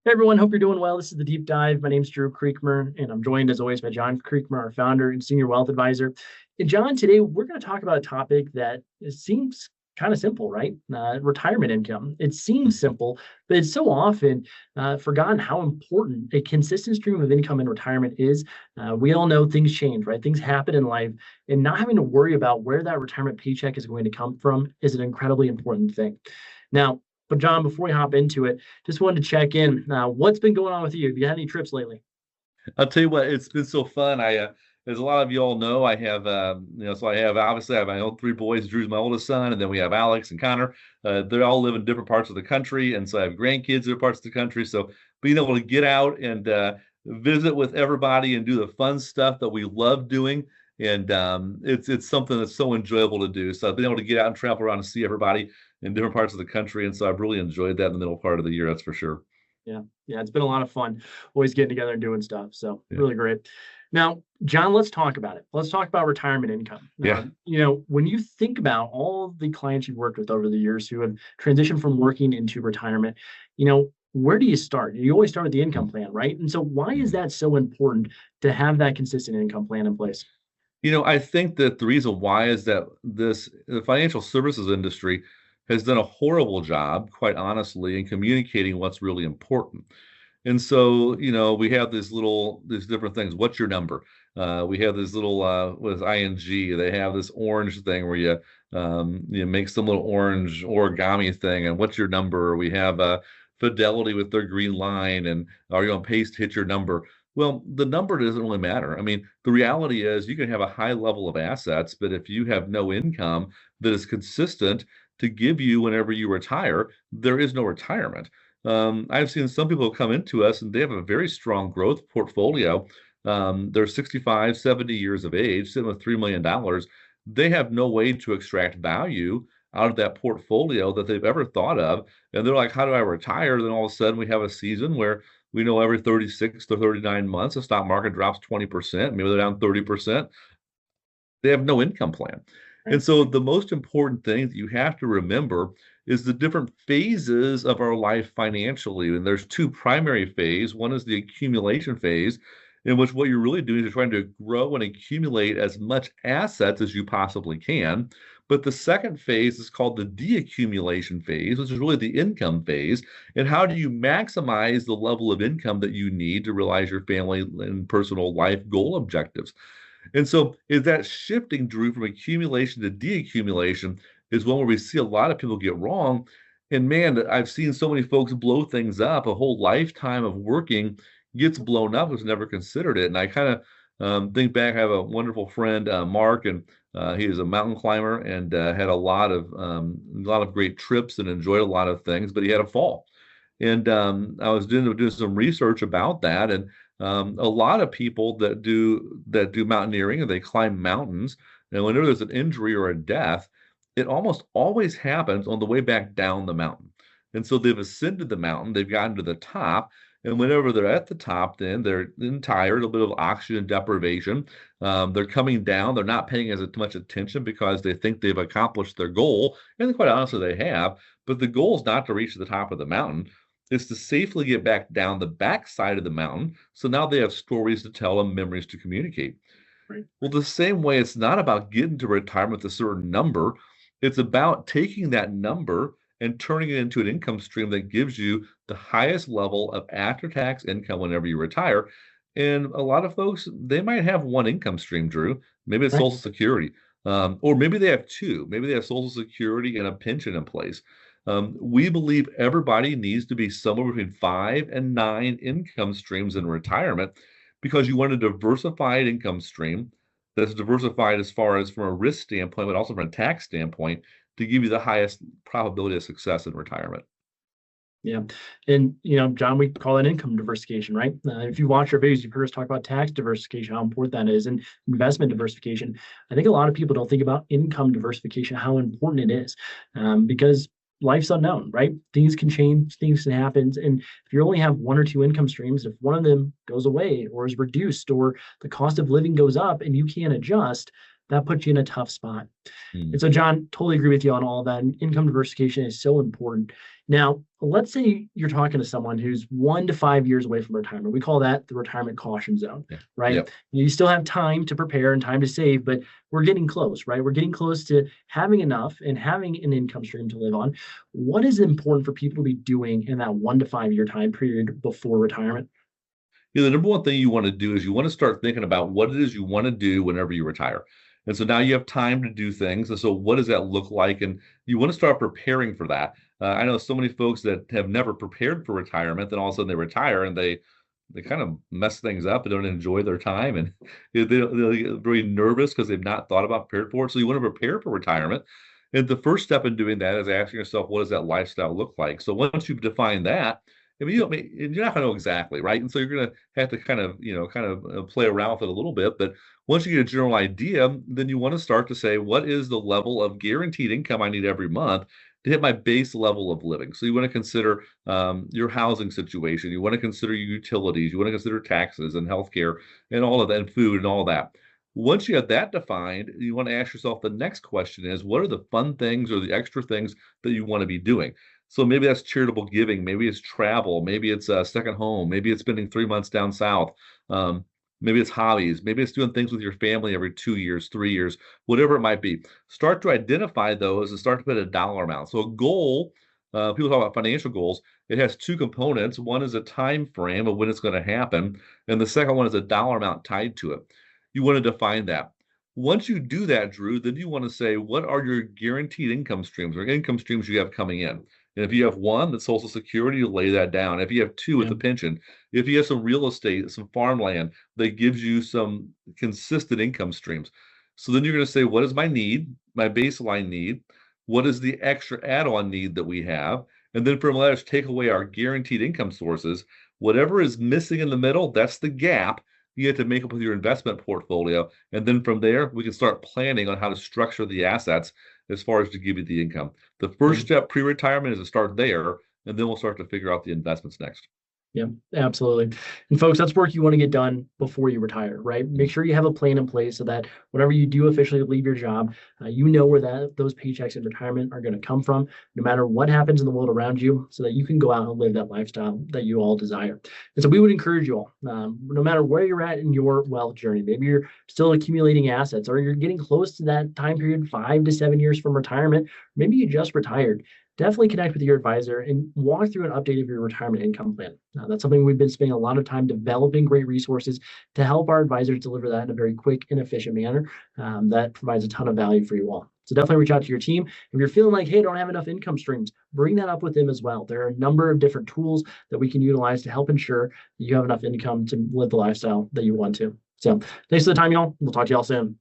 Hey everyone, hope you're doing well. This is the Deep Dive. My name is Drew Creekmer, and I'm joined as always by John Creekmer, our founder and senior wealth advisor. And John, today we're going to talk about a topic that seems kind of simple, right? Retirement income. It seems simple, but it's so often forgotten how important a consistent stream of income in retirement is. We all know things change, right? Things happen in life, and not having to worry about where that retirement paycheck is going to come from is an incredibly important thing. Now, but John, before we hop into it, just wanted to check in. What's been going on with you? Have you had any trips lately? I'll tell you what, it's been so fun. As a lot of you all know, I have, so I have obviously I have my own three boys. Drew's my oldest son, and then we have Alex and Connor. They all live in different parts of the country, and so I have grandkids in different parts of the country. So being able to get out and visit with everybody and do the fun stuff that we love doing, and it's something that's so enjoyable to do. So I've been able to get out and travel around and see everybody in different parts of the country, and so I've really enjoyed that in the middle part of the year. That's for sure. Yeah, yeah, it's been a lot of fun. Always getting together and doing stuff. So Yeah. really great. Now, John, let's talk about it. Let's talk about retirement income. Yeah. When you think about all the clients you've worked with over the years who have transitioned from working into retirement, where do you start? You always start with the income plan, right? And so why is that so important to have that consistent income plan in place? I think that the reason why is that the financial services industry has done a horrible job, quite honestly, in communicating what's really important. And so, we have these different things. What's your number? We have this little, with ING, they have this orange thing where you make some little orange origami thing. And what's your number? We have Fidelity with their green line. And are you on pace to hit your number? Well, the number doesn't really matter. I mean, the reality is you can have a high level of assets, but if you have no income that is consistent to give you whenever you retire, there is no retirement. I've seen some people come into us and they have a very strong growth portfolio. They're 65, 70 years of age, sitting with $3 million. They have no way to extract value out of that portfolio that they've ever thought of. And they're like, how do I retire? Then all of a sudden we have a season where we know every 36 to 39 months, the stock market drops 20%, maybe they're down 30%. They have no income plan. And Right. so the most important thing that you have to remember is the different phases of our life financially. And there's two primary phases. One is the accumulation phase, in which what you're really doing is you're trying to grow and accumulate as much assets as you possibly can. But the second phase is called the deaccumulation phase, which is really the income phase. And how do you maximize the level of income that you need to realize your family and personal life goal objectives? And so is that shifting, Drew, from accumulation to deaccumulation is one where we see a lot of people get wrong. And man, I've seen so many folks blow things up. A whole lifetime of working gets blown up who's never considered it. And I kind of think back, I have a wonderful friend, Mark, and he is a mountain climber and had a lot of great trips and enjoyed a lot of things, but he had a fall. And I was doing some research about that, and a lot of people that do mountaineering and they climb mountains, and whenever there's an injury or a death, it almost always happens on the way back down the mountain. And so they've ascended the mountain, they've gotten to the top, and whenever they're at the top, then they're tired, a little bit of oxygen deprivation. They're coming down, they're not paying as much attention because they think they've accomplished their goal, and quite honestly, they have. But the goal is not to reach the top of the mountain, is to safely get back down the back side of the mountain. So now they have stories to tell and memories to communicate. Right. Well, the same way, it's not about getting to retirement with a certain number. It's about taking that number and turning it into an income stream that gives you the highest level of after-tax income whenever you retire. And a lot of folks, they might have one income stream, Drew. Maybe it's Right. Social Security, or maybe they have two. Maybe they have Social Security and a pension in place. We believe everybody needs to be somewhere between 5 and 9 income streams in retirement because you want a diversified income stream that's diversified as far as from a risk standpoint, but also from a tax standpoint to give you the highest probability of success in retirement. Yeah. And, John, we call it income diversification, right? If you watch our videos, you've heard us talk about tax diversification, how important that is, and investment diversification. I think a lot of people don't think about income diversification, how important it is, because life's unknown, right? Things can change, things can happen. And if you only have one or two income streams, if one of them goes away or is reduced or the cost of living goes up and you can't adjust, that puts you in a tough spot. Mm. And so, John, totally agree with you on all that. And income diversification is so important. Now, let's say you're talking to someone who's 1 to 5 years away from retirement. We call that the retirement caution zone, Yeah. right? Yep. You still have time to prepare and time to save, but we're getting close, right? We're getting close to having enough and having an income stream to live on. What is important for people to be doing in that 1 to 5 year time period before retirement? The number one thing you want to do is you want to start thinking about what it is you want to do whenever you retire. And so now you have time to do things. And so what does that look like? And you want to start preparing for that. I know so many folks that have never prepared for retirement, then all of a sudden they retire and they kind of mess things up and don't enjoy their time, and they get very nervous because they've not thought about prepared for it. So you want to prepare for retirement. And the first step in doing that is asking yourself, what does that lifestyle look like? So once you've defined that, I mean, you're not going to know exactly, right? And so you're going to have to kind of play around with it a little bit. But once you get a general idea, then you want to start to say, what is the level of guaranteed income I need every month to hit my base level of living? So you want to consider your housing situation. You want to consider your utilities. You want to consider taxes and healthcare and all of that, and food and all that. Once you have that defined, you want to ask yourself the next question is, what are the fun things or the extra things that you want to be doing? So maybe that's charitable giving, maybe it's travel, maybe it's a second home, maybe it's spending 3 months down south, maybe it's hobbies, maybe it's doing things with your family every 2 years, 3 years, whatever it might be. Start to identify those and start to put a dollar amount. So a goal, people talk about financial goals. It has two components. One is a time frame of when it's going to happen, and the second one is a dollar amount tied to it. You want to define that. Once you do that, Drew, then you want to say, what are your guaranteed income streams or income streams you have coming in? And if you have one, that's Social Security, you lay that down. If you have two, it's a pension. If you have some real estate, some farmland, that gives you some consistent income streams. So then you're going to say, what is my need, my baseline need? What is the extra add-on need that we have? And then from there, take away our guaranteed income sources. Whatever is missing in the middle, that's the gap you have to make up with your investment portfolio. And then from there, we can start planning on how to structure the assets as far as to give you the income. The first step pre-retirement is to start there, and then we'll start to figure out the investments next. Yeah, absolutely. And folks, that's work you want to get done before you retire, right? Make sure you have a plan in place so that whenever you do officially leave your job, you know where those paychecks in retirement are going to come from, no matter what happens in the world around you, so that you can go out and live that lifestyle that you all desire. And so we would encourage you all, no matter where you're at in your wealth journey, maybe you're still accumulating assets or you're getting close to that time period, 5 to 7 years from retirement, maybe you just retired. Definitely connect with your advisor and walk through an update of your retirement income plan. That's something we've been spending a lot of time developing great resources to help our advisors deliver that in a very quick and efficient manner that provides a ton of value for you all. So definitely reach out to your team. If you're feeling like, hey, I don't have enough income streams, bring that up with them as well. There are a number of different tools that we can utilize to help ensure that you have enough income to live the lifestyle that you want to. So thanks for the time, y'all. We'll talk to y'all soon.